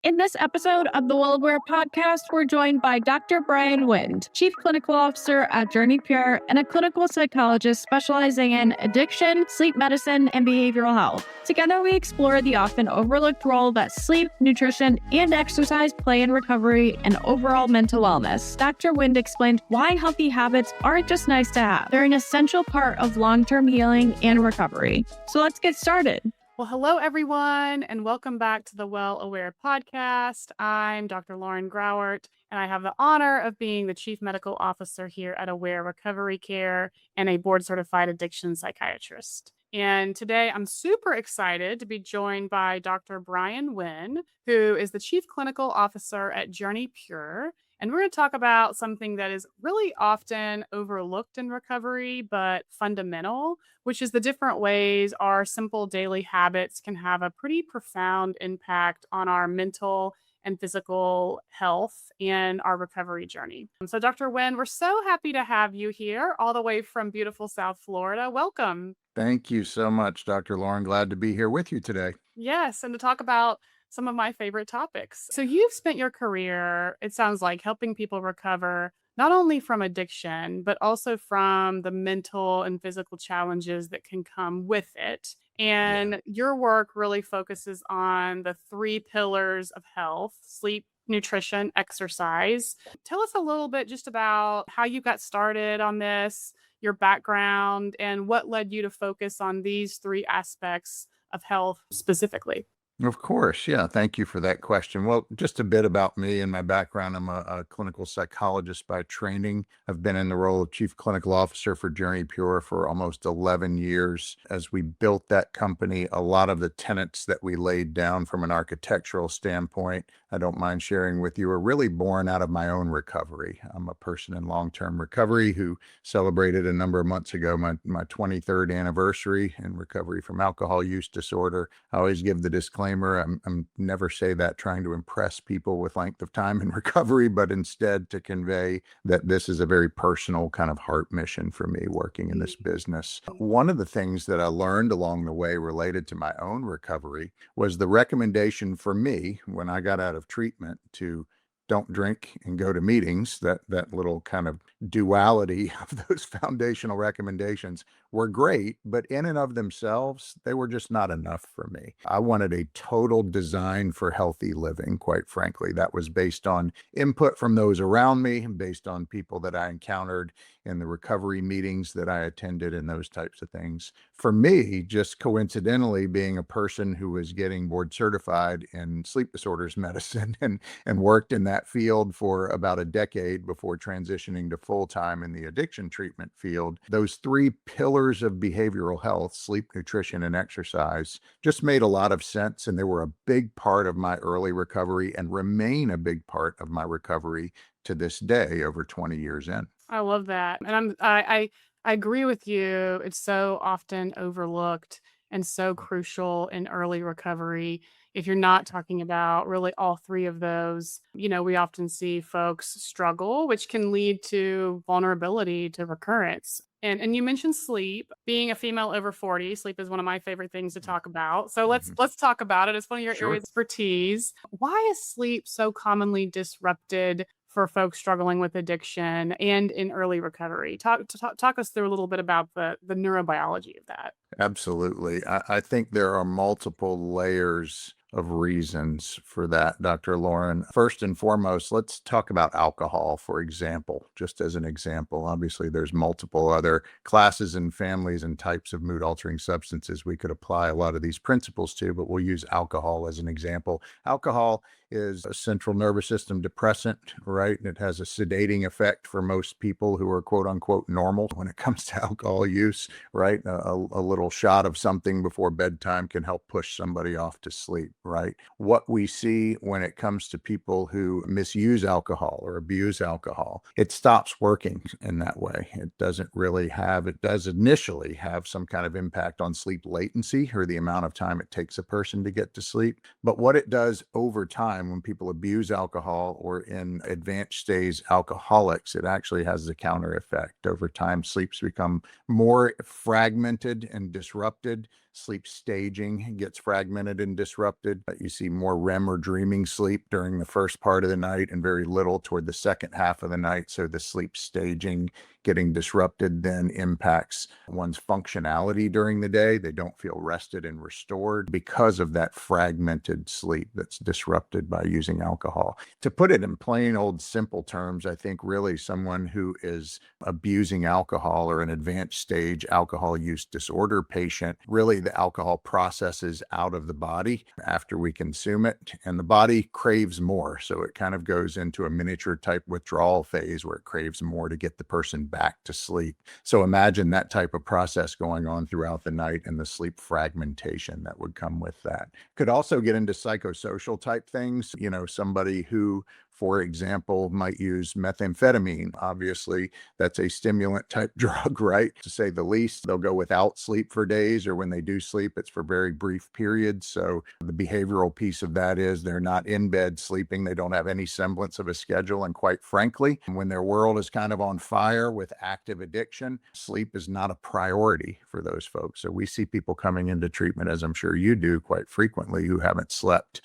In this episode of the Well Aware podcast, we're joined by Dr. Brian Wind, Chief Clinical Officer at JourneyPure and a clinical psychologist specializing in addiction, sleep medicine, and behavioral health. Together, we explore the often overlooked role that sleep, nutrition, and exercise play in recovery and overall mental wellness. Dr. Wind explained why healthy habits aren't just nice to have. They're an essential part of long-term healing and recovery. So let's get started. Well, hello, everyone, and welcome back to the Well Aware podcast. I'm Dr. Lauren Grauert, and I have the honor of being the Chief Medical Officer here at Aware Recovery Care and a board-certified addiction psychiatrist. And today I'm super excited to be joined by Dr. Brian Wynn, who is the Chief Clinical Officer at JourneyPure. And we're going to talk about something that is really often overlooked in recovery, but fundamental, which is the different ways our simple daily habits can have a pretty profound impact on our mental and physical health and our recovery journey. So, Dr. Wynn, we're so happy to have you here all the way from beautiful South Florida. Welcome. Thank you so much, Dr. Lauren. Glad to be here with you today. Yes, and to talk about some of my favorite topics. So you've spent your career, it sounds like, helping people recover not only from addiction, but also from the mental and physical challenges that can come with it. And your work really focuses on the three pillars of health: sleep, nutrition, exercise. Tell us a little bit just about how you got started on this, your background, and what led you to focus on these three aspects of health specifically. Of course. Yeah. Thank you for that question. Well, just a bit about me and my background. I'm a clinical psychologist by training. I've been in the role of chief clinical officer for JourneyPure for almost 11 years. As we built that company, a lot of the tenets that we laid down from an architectural standpoint, I don't mind sharing with you, are really born out of my own recovery. I'm a person in long-term recovery who celebrated a number of months ago my 23rd anniversary in recovery from alcohol use disorder. I always give the disclaimer. I'm never say that trying to impress people with length of time in recovery, but instead to convey that this is a very personal kind of heart mission for me working in this business. One of the things that I learned along the way related to my own recovery was the recommendation for me when I got out of treatment to don't drink and go to meetings. That little kind of duality of those foundational recommendations were great, but in and of themselves, they were just not enough for me. I wanted a total design for healthy living, quite frankly. That was based on input from those around me, based on people that I encountered in the recovery meetings that I attended and those types of things. For me, just coincidentally being a person who was getting board certified in sleep disorders medicine and worked in that field for about a decade before transitioning to full-time in the addiction treatment field, those three pillars of behavioral health, sleep, nutrition, and exercise, just made a lot of sense. And they were a big part of my early recovery and remain a big part of my recovery to this day, over 20 years in. I love that. And I agree with you. It's so often overlooked and so crucial in early recovery. If you're not talking about really all three of those, we often see folks struggle, which can lead to vulnerability to recurrence. And you mentioned sleep. Being a female over 40, sleep is one of my favorite things to talk about. So let's talk about it. It's one of your areas of expertise. Why is sleep so commonly disrupted for folks struggling with addiction and in early recovery? Talk us through a little bit about the neurobiology of that. Absolutely. I think there are multiple layers of reasons for that, Dr. Lauren. First and foremost, let's talk about alcohol, for example, just as an example. Obviously, there's multiple other classes and families and types of mood-altering substances we could apply a lot of these principles to, but we'll use alcohol as an example. Alcohol is a central nervous system depressant, right? It has a sedating effect for most people who are quote unquote normal when it comes to alcohol use, right? A little shot of something before bedtime can help push somebody off to sleep, right? What we see when it comes to people who misuse alcohol or abuse alcohol, it stops working in that way. It does initially have some kind of impact on sleep latency or the amount of time it takes a person to get to sleep. But what it does over time, when people abuse alcohol or in advanced stage alcoholics, it actually has a counter effect. Over time, sleeps become more fragmented and disrupted. Sleep staging gets fragmented and disrupted. You see more REM or dreaming sleep during the first part of the night and very little toward the second half of the night. So the sleep staging getting disrupted then impacts one's functionality during the day. They don't feel rested and restored because of that fragmented sleep that's disrupted by using alcohol. To put it in plain old simple terms, I think really someone who is abusing alcohol or an advanced stage alcohol use disorder patient, really the alcohol processes out of the body after we consume it, and the body craves more. So it kind of goes into a miniature type withdrawal phase where it craves more to get the person back to sleep. So imagine that type of process going on throughout the night and the sleep fragmentation that would come with that. Could also get into psychosocial type things, somebody who, for example, might use methamphetamine. Obviously, that's a stimulant type drug, right? To say the least, they'll go without sleep for days, or when they do sleep, it's for very brief periods. So the behavioral piece of that is they're not in bed sleeping. They don't have any semblance of a schedule. And quite frankly, when their world is kind of on fire with active addiction, sleep is not a priority for those folks. So we see people coming into treatment, as I'm sure you do quite frequently, who haven't slept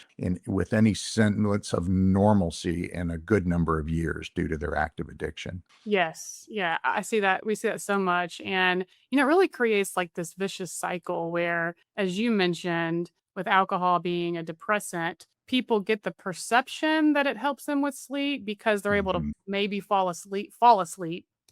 with any semblance of normalcy in a good number of years due to their active addiction. Yes. Yeah. I see that. We see that so much. And, it really creates like this vicious cycle where, as you mentioned, with alcohol being a depressant, people get the perception that it helps them with sleep because they're able to Mhm. maybe fall asleep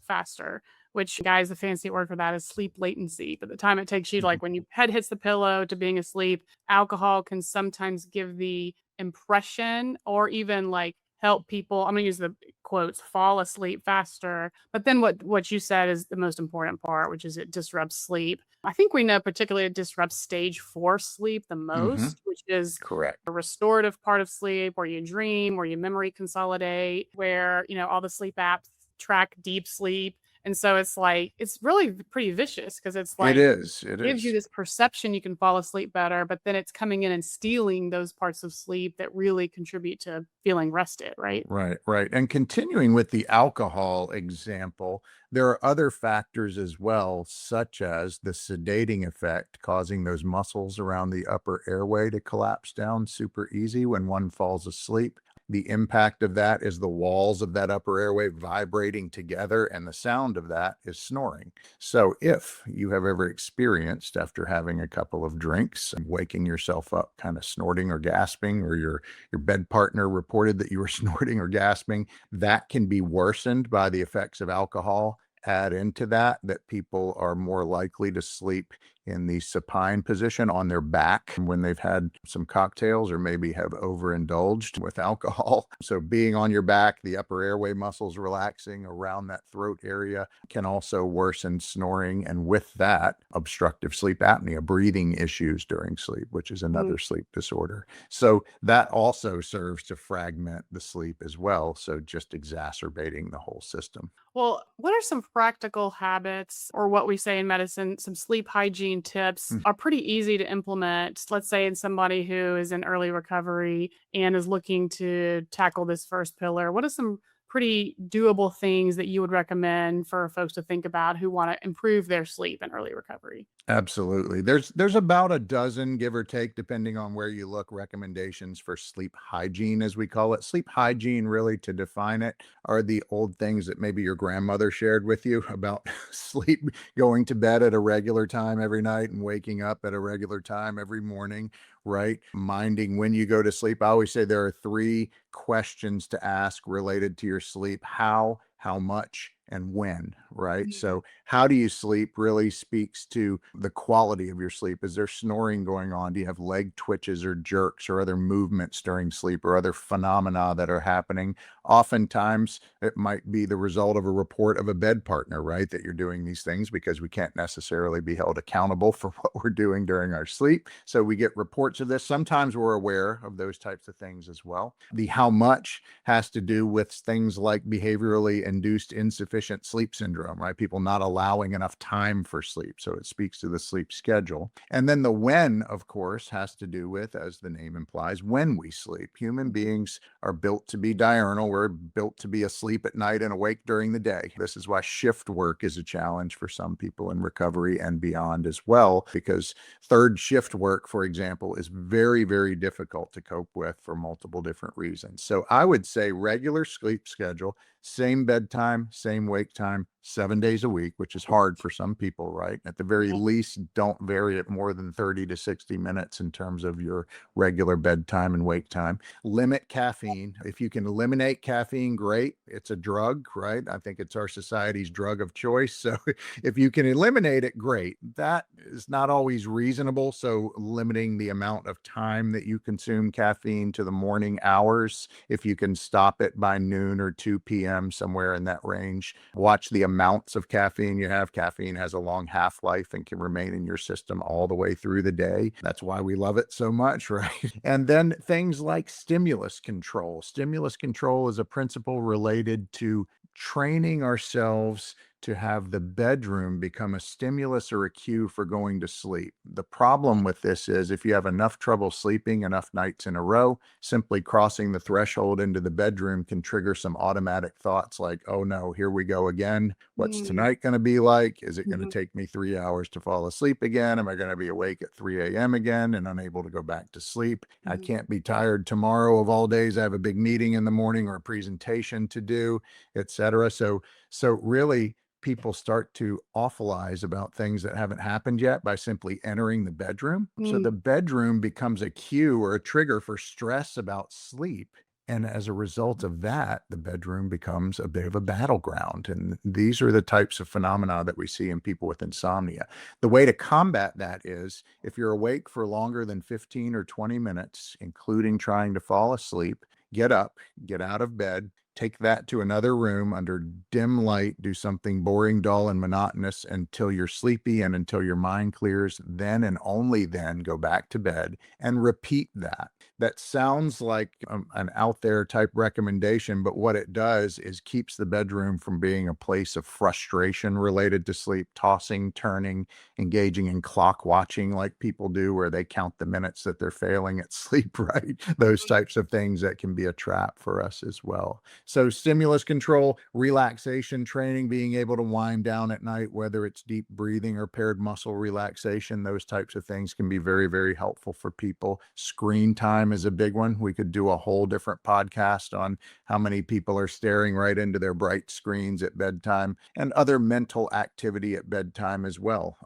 faster, which, guys, the fancy word for that is sleep latency. But the time it takes you, Mhm. like when your head hits the pillow to being asleep, alcohol can sometimes give the impression or even like help people, I'm going to use the quotes, fall asleep faster. But then what you said is the most important part, which is it disrupts sleep. I think we know particularly it disrupts stage 4 sleep the Mhm. most, which is Correct. a restorative part of sleep where you dream, where you memory consolidate, where, all the sleep apps track deep sleep. And so it's like, it's really pretty vicious because it's It like, is. It gives you is. this perception you can fall asleep better, but then it's coming in and stealing those parts of sleep that really contribute to feeling rested, right? Right, right. And continuing with the alcohol example, there are other factors as well, such as the sedating effect, causing those muscles around the upper airway to collapse down super easy when one falls asleep. The impact of that is the walls of that upper airway vibrating together, and the sound of that is snoring. So, if you have ever experienced, after having a couple of drinks and waking yourself up kind of snorting or gasping, or your bed partner reported that you were snorting or gasping, that can be worsened by the effects of alcohol. Add into that people are more likely to sleep in the supine position on their back when they've had some cocktails or maybe have overindulged with alcohol. So being on your back, the upper airway muscles relaxing around that throat area can also worsen snoring. And with that, obstructive sleep apnea, breathing issues during sleep, which is Mhm. another sleep disorder. So that also serves to fragment the sleep as well. So just exacerbating the whole system. Well, what are some practical habits or what we say in medicine, some sleep hygiene tips Mm. are pretty easy to implement? Let's say in somebody who is in early recovery and is looking to tackle this first pillar. What are some pretty doable things that you would recommend for folks to think about who want to improve their sleep in early recovery? Absolutely. There's about a dozen, give or take, depending on where you look, recommendations for sleep hygiene, as we call it. Sleep hygiene, really, to define it, are the old things that maybe your grandmother shared with you about sleep, going to bed at a regular time every night and waking up at a regular time every morning, right? Minding when you go to sleep. I always say there are three questions to ask related to your sleep: how much, and when, right? Mhm. So how do you sleep really speaks to the quality of your sleep. Is there snoring going on? Do you have leg twitches or jerks or other movements during sleep or other phenomena that are happening? Oftentimes, it might be the result of a report of a bed partner, right? That you're doing these things, because we can't necessarily be held accountable for what we're doing during our sleep. So we get reports of this. Sometimes we're aware of those types of things as well. The how much has to do with things like behaviorally induced insufficient insufficient sleep syndrome, right? People not allowing enough time for sleep. So it speaks to the sleep schedule. And then the when, of course, has to do with, as the name implies, when we sleep. Human beings are built to be diurnal. We're built to be asleep at night and awake during the day. This is why shift work is a challenge for some people in recovery and beyond as well, because third shift work, for example, is very, very difficult to cope with for multiple different reasons. So I would say regular sleep schedule, same bedtime, same wake time, 7 days a week, which is hard for some people, right? At the very least, don't vary it more than 30 to 60 minutes in terms of your regular bedtime and wake time. Limit caffeine. If you can eliminate caffeine, great. It's a drug, right? I think it's our society's drug of choice. So if you can eliminate it, great. That is not always reasonable. So limiting the amount of time that you consume caffeine to the morning hours, if you can stop it by noon or 2 p.m., somewhere in that range, watch the amounts of caffeine you have. Caffeine has a long half-life and can remain in your system all the way through the day. That's why we love it so much, right? And then things like stimulus control. Stimulus control is a principle related to training ourselves to have the bedroom become a stimulus or a cue for going to sleep. The problem with this is if you have enough trouble sleeping enough nights in a row, simply crossing the threshold into the bedroom can trigger some automatic thoughts like, oh no, here we go again. What's tonight going to be like? Is it going to take me 3 hours to fall asleep again? Am I going to be awake at 3 a.m. again and unable to go back to sleep? I can't be tired tomorrow of all days. I have a big meeting in the morning or a presentation to do, etc. So really, people start to awfulize about things that haven't happened yet by simply entering the bedroom. So the bedroom becomes a cue or a trigger for stress about sleep. And as a result of that, the bedroom becomes a bit of a battleground. And these are the types of phenomena that we see in people with insomnia. The way to combat that is if you're awake for longer than 15 or 20 minutes, including trying to fall asleep, get up, get out of bed, take that to another room under dim light, do something boring, dull, and monotonous until you're sleepy and until your mind clears. Then and only then go back to bed and repeat that. That sounds like an out there type recommendation, but what it does is keeps the bedroom from being a place of frustration related to sleep, tossing, turning, engaging in clock watching like people do, where they count the minutes that they're failing at sleep, right? Those types of things that can be a trap for us as well. So stimulus control, relaxation training, being able to wind down at night, whether it's deep breathing or paired muscle relaxation, those types of things can be very, very helpful for people. Screen time is a big one. We could do a whole different podcast on how many people are staring right into their bright screens at bedtime, and other mental activity at bedtime as well.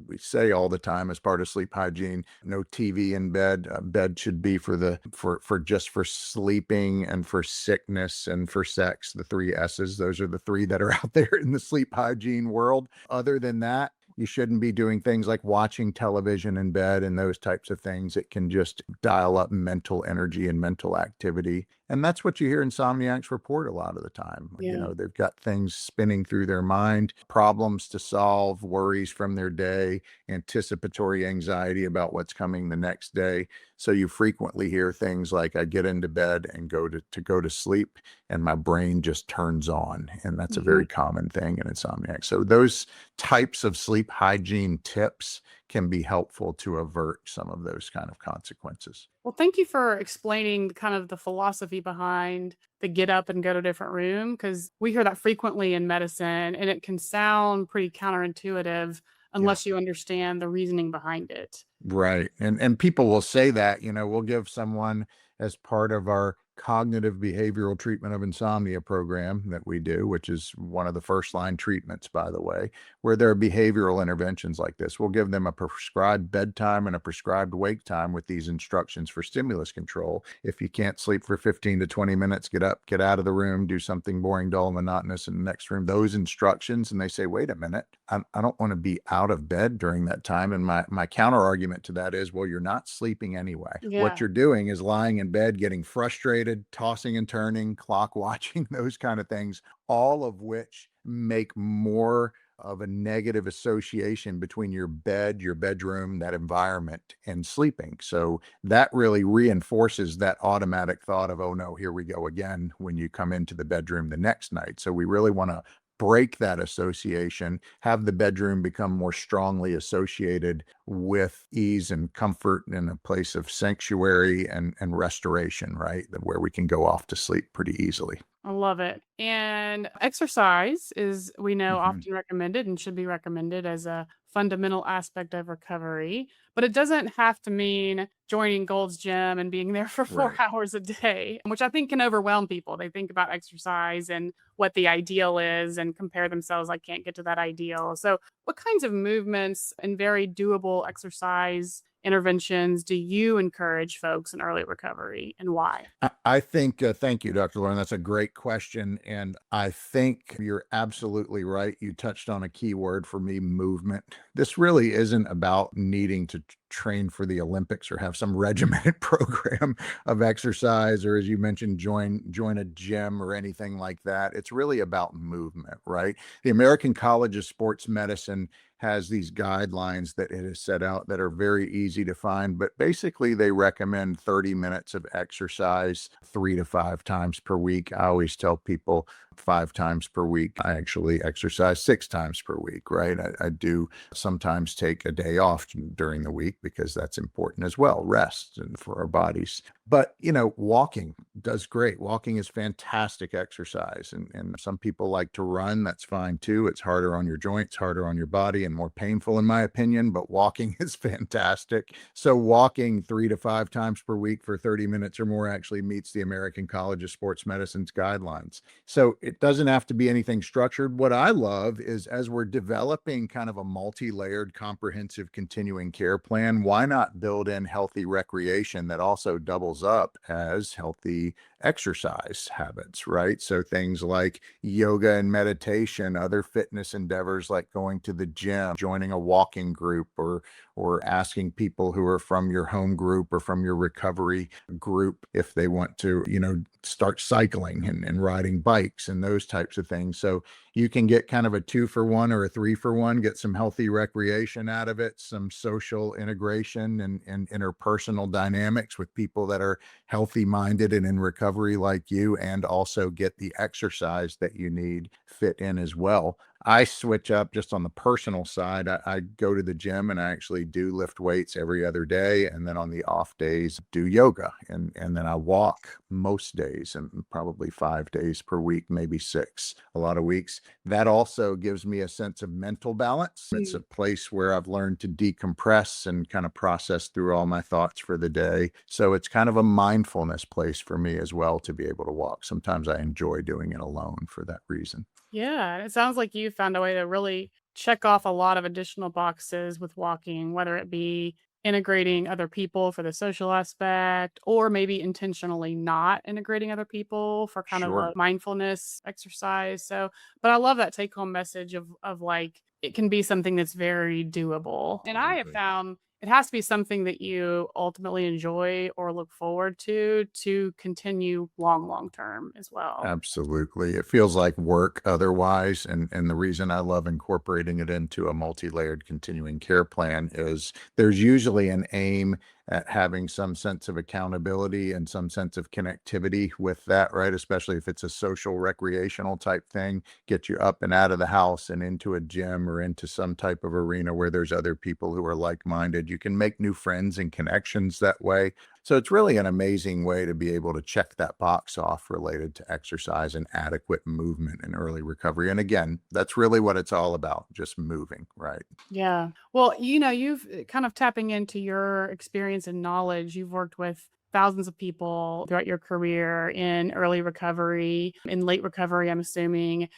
We say all the time as part of sleep hygiene, no TV in bed. Bed should be for just for sleeping and for sickness and for sex, the 3 S's. Those are the 3 that are out there in the sleep hygiene world. Other than that, you shouldn't be doing things like watching television in bed and those types of things. It can just dial up mental energy and mental activity. And that's what you hear insomniacs report a lot of the time. They've got things spinning through their mind, problems to solve, worries from their day, anticipatory anxiety about what's coming the next day. So you frequently hear things like, I get into bed and go to sleep and my brain just turns on. And that's a very common thing in insomniacs. So those types of sleep hygiene tips can be helpful to avert some of those kind of consequences. Well, thank you for explaining kind of the philosophy behind the get up and go to a different room, because we hear that frequently in medicine and it can sound pretty counterintuitive unless you understand the reasoning behind it. Right. And people will say that, we'll give someone, as part of our cognitive behavioral treatment of insomnia program that we do, which is one of the first line treatments, by the way, where there are behavioral interventions like this. We'll give them a prescribed bedtime and a prescribed wake time with these instructions for stimulus control. If you can't sleep for 15 to 20 minutes, get up, get out of the room, do something boring, dull, monotonous in the next room, those instructions. And they say, wait a minute, I don't want to be out of bed during that time. And my counter argument to that is, well, you're not sleeping anyway. Yeah. What you're doing is lying in bed, getting frustrated, tossing and turning, clock watching, those kind of things, all of which make more of a negative association between your bed, your bedroom, that environment, and sleeping. So that really reinforces that automatic thought of, oh no, here we go again, when you come into the bedroom the next night. So we really want to break that association, have the bedroom become more strongly associated with ease and comfort and a place of sanctuary and restoration, right? Where we can go off to sleep pretty easily. I love it. And exercise is, we know, Mhm. often recommended and should be recommended as a fundamental aspect of recovery. But it doesn't have to mean joining Gold's Gym and being there for four Right. hours a day, which I think can overwhelm people. They think about exercise and what the ideal is and compare themselves. I can't get to that ideal. So, what kinds of movements and very doable exercise interventions do you encourage folks in early recovery, and why? I think, thank you, Dr. Lauren. That's a great question. And I think you're absolutely right. You touched on a key word for me, movement. This really isn't about needing to train for the Olympics or have some regimented program of exercise, or as you mentioned, join a gym or anything like that. It's really about movement, right? The American College of Sports Medicine has these guidelines that it has set out that are very easy to find, but basically they recommend 30 minutes of exercise 3 to 5 times per week. I always tell people 5 times per week. I actually exercise 6 times per week, right? I do sometimes take a day off during the week because that's important as well, rest and for our bodies. But, walking does great. Walking is fantastic exercise. And some people like to run. That's fine too. It's harder on your joints, harder on your body, and more painful, in my opinion. But walking is fantastic. So, walking 3 to 5 times per week for 30 minutes or more actually meets the American College of Sports Medicine's guidelines. So, it doesn't have to be anything structured. What I love is as we're developing kind of a multi layered, comprehensive continuing care plan, why not build in healthy recreation that also doubles up as healthy exercise habits, right? So things like yoga and meditation, other fitness endeavors like going to the gym, joining a walking group, or asking people who are from your home group or from your recovery group if they want to, start cycling and riding bikes and those types of things. So you can get kind of a 2-for-1 or a 3-for-1, get some healthy recreation out of it, some social integration and interpersonal dynamics with people that are healthy minded and in recovery like you, and also get the exercise that you need fit in as well. I switch up just on the personal side. I go to the gym and I actually do lift weights every other day. And then on the off days, do yoga. And then I walk most days, and probably 5 days per week, maybe 6, a lot of weeks. That also gives me a sense of mental balance. It's a place where I've learned to decompress and kind of process through all my thoughts for the day. So it's kind of a mindfulness place for me as well to be able to walk. Sometimes I enjoy doing it alone for that reason. Yeah, it sounds like you found a way to really check off a lot of additional boxes with walking, whether it be integrating other people for the social aspect, or maybe intentionally not integrating other people for kind of a Sure. mindfulness exercise. So, but I love that take home message of like it can be something that's very doable. And I have Absolutely. found it has to be something that you ultimately enjoy or look forward to continue long term as well. Absolutely. It feels like work otherwise. And the reason I love incorporating it into a multi-layered continuing care plan is there's usually an aim at having some sense of accountability and some sense of connectivity with that, right? Especially if it's a social recreational type thing, get you up and out of the house and into a gym or into some type of arena where there's other people who are like-minded. You can make new friends and connections that way. So it's really an amazing way to be able to check that box off related to exercise and adequate movement and early recovery. And again, that's really what it's all about, just moving, right? Yeah. Well, you've kind of tapping into your experience and knowledge. You've worked with thousands of people throughout your career in early recovery, in late recovery, I'm assuming.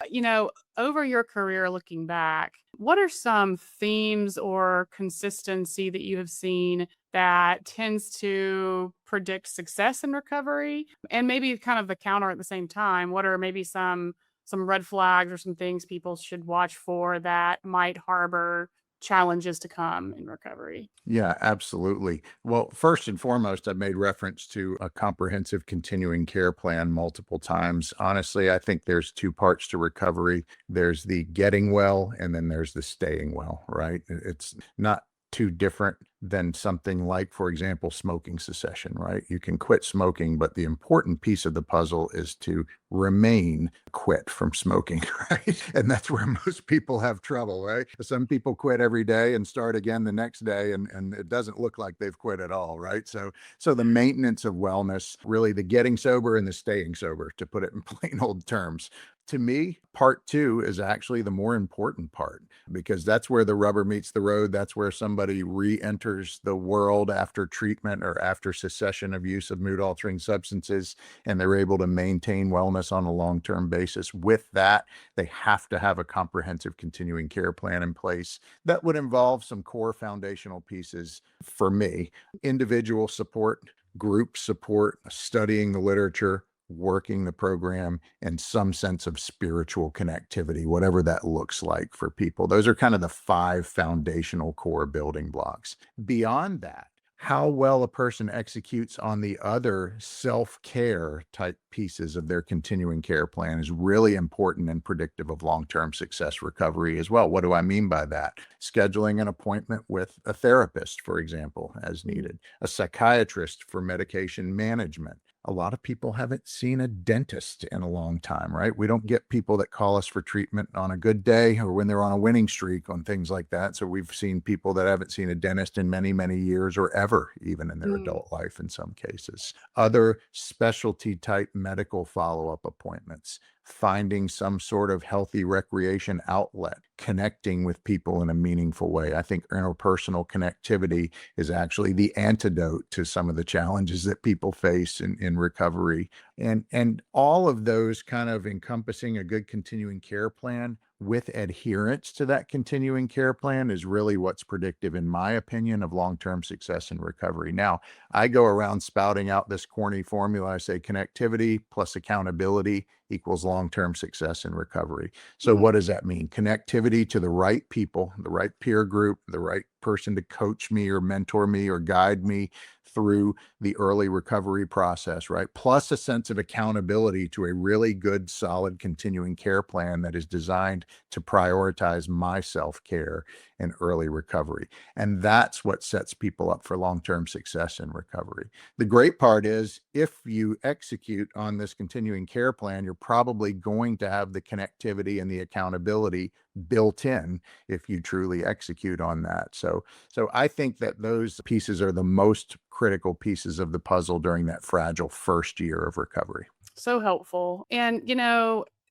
Over your career looking back, what are some themes or consistency that you have seen that tends to predict success in recovery? And maybe kind of the counter at the same time. What are maybe some red flags or some things people should watch for that might harbor challenges to come in recovery? Yeah, absolutely. Well, first and foremost, I've made reference to a comprehensive continuing care plan multiple times. Honestly, I think there's two parts to recovery. There's the getting well, and then there's the staying well, right? It's not too different. than something like, for example, smoking cessation, right? You can quit smoking, but the important piece of the puzzle is to remain quit from smoking, right? And that's where most people have trouble, right? Some people quit every day and start again the next day, and it doesn't look like they've quit at all, right? So the maintenance of wellness, really the getting sober and the staying sober, to put it in plain old terms. To me, part two is actually the more important part, because that's where the rubber meets the road. That's where somebody re-enters the world after treatment or after cessation of use of mood altering substances, and they're able to maintain wellness on a long-term basis. With that, they have to have a comprehensive continuing care plan in place that would involve some core foundational pieces for me: individual support, group support, studying the literature, working the program, and some sense of spiritual connectivity, whatever that looks like for people. Those are kind of the 5 foundational core building blocks. Beyond that, how well a person executes on the other self-care type pieces of their continuing care plan is really important and predictive of long-term success recovery as well. What do I mean by that? Scheduling an appointment with a therapist, for example, as needed, a psychiatrist for medication management. A lot of people haven't seen a dentist in a long time, right? We don't get people that call us for treatment on a good day or when they're on a winning streak on things like that. So we've seen people that haven't seen a dentist in many, many years or ever, even in their adult life in some cases. Other specialty type medical follow-up appointments, finding some sort of healthy recreation outlet, connecting with people in a meaningful way. I think interpersonal connectivity is actually the antidote to some of the challenges that people face in recovery. And all of those kind of encompassing a good continuing care plan with adherence to that continuing care plan is really what's predictive, in my opinion, of long-term success in recovery. Now, I go around spouting out this corny formula. I say connectivity plus accountability equals long-term success in recovery. So what does that mean? Connectivity to the right people, the right peer group, the right person to coach me or mentor me or guide me through the early recovery process, right? Plus a sense of accountability to a really good, solid continuing care plan that is designed to prioritize my self-care and early recovery. And that's what sets people up for long-term success in recovery. The great part is, if you execute on this continuing care plan, you're probably going to have the connectivity and the accountability built in if you truly execute on that. So I think that those pieces are the most critical pieces of the puzzle during that fragile first year of recovery. So helpful. And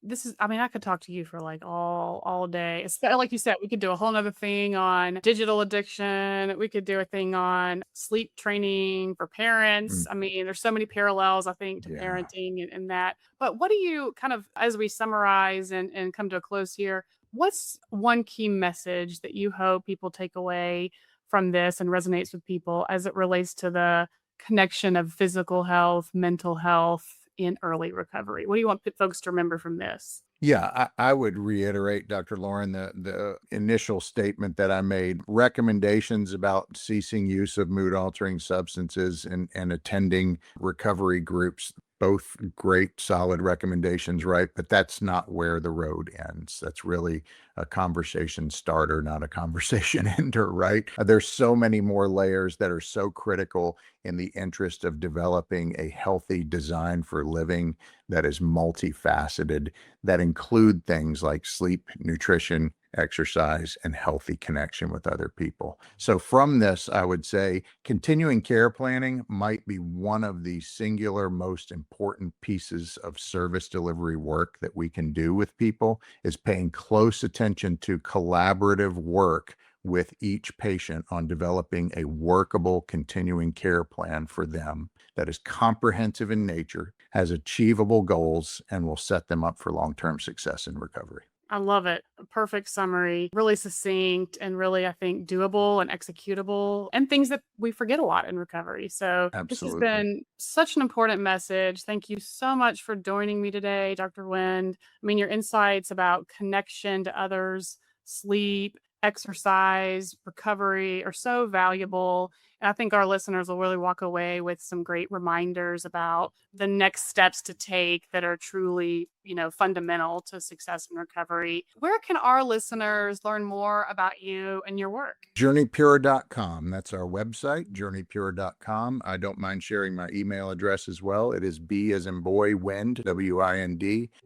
this is, I mean, I could talk to you for like all day. It's like you said, we could do a whole nother thing on digital addiction. We could do a thing on sleep training for parents. Mm, I mean, there's so many parallels, I think, to yeah. parenting and that. But what do you kind of, as we summarize and come to a close here, what's one key message that you hope people take away from this and resonates with people as it relates to the connection of physical health, mental health in early recovery? What do you want folks to remember from this? Yeah, I would reiterate, Dr. Lauren, the initial statement that I made. Recommendations about ceasing use of mood altering substances and attending recovery groups, both great, solid recommendations, right? But that's not where the road ends. That's really a conversation starter, not a conversation ender, right? There's so many more layers that are so critical in the interest of developing a healthy design for living that is multifaceted, that include things like sleep, nutrition, exercise, and healthy connection with other people. So from this, I would say continuing care planning might be one of the singular most important pieces of service delivery work that we can do with people, is paying close attention to collaborative work with each patient on developing a workable continuing care plan for them that is comprehensive in nature, has achievable goals, and will set them up for long-term success in recovery. I love it. A perfect summary, really succinct and really, I think, doable and executable, and things that we forget a lot in recovery. So this has Absolutely. been such an important message. Thank you so much for joining me today, Dr. Wind. I mean, your insights about connection to others, sleep, exercise, recovery are so valuable. And I think our listeners will really walk away with some great reminders about the next steps to take that are truly, fundamental to success in recovery. Where can our listeners learn more about you and your work? JourneyPure.com. That's our website, JourneyPure.com. I don't mind sharing my email address as well. It is B as in boy, wind, WIND,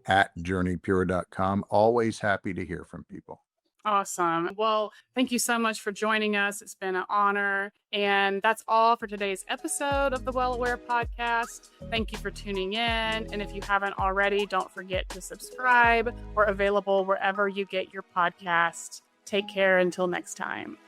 @JourneyPure.com. Always happy to hear from people. Awesome. Well, thank you so much for joining us. It's been an honor. And that's all for today's episode of the Well Aware Podcast. Thank you for tuning in. And if you haven't already, don't forget to subscribe. We're available wherever you get your podcast. Take care until next time.